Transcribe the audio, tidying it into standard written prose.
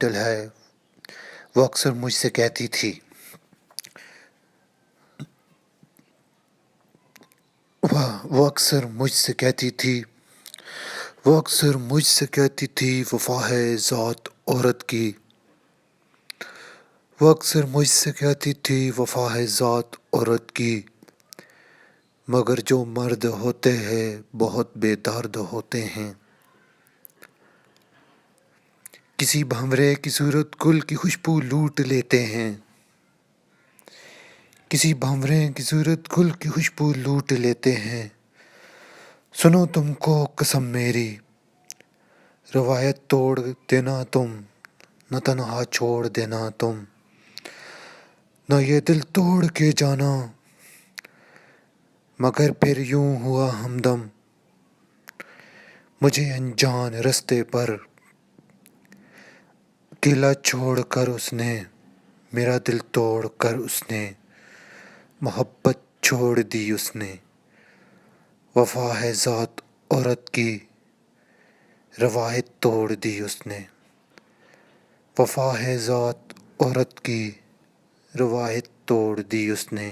Title ہے۔ وہ اکثر مجھ سے کہتی تھی وہ اکثر مجھ سے کہتی تھی وفا ہے ذات عورت کی۔ وہ اکثر مجھ سے کہتی تھی وفا ہے ذات عورت کی، مگر جو مرد ہوتے ہیں بہت بے درد ہوتے ہیں۔ کسی بھنورے کی صورت گل کی خوشبو لوٹ لیتے ہیں، کسی بھنورے کی صورت گل کی خوشبو لوٹ لیتے ہیں۔ سنو تم کو قسم میری، روایت توڑ دینا تم، نہ تنہا چھوڑ دینا تم، نہ یہ دل توڑ کے جانا، مگر پھر یوں ہوا ہمدم۔ مجھے انجان رستے پر اکیلا چھوڑ کر اس نے، میرا دل توڑ کر اس نے، محبت چھوڑ دی اس نے۔ وفا ہے ذات عورت کی، روایت توڑ دی اس نے۔ وفا ہے ذات عورت کی، روایت توڑ دی اس نے۔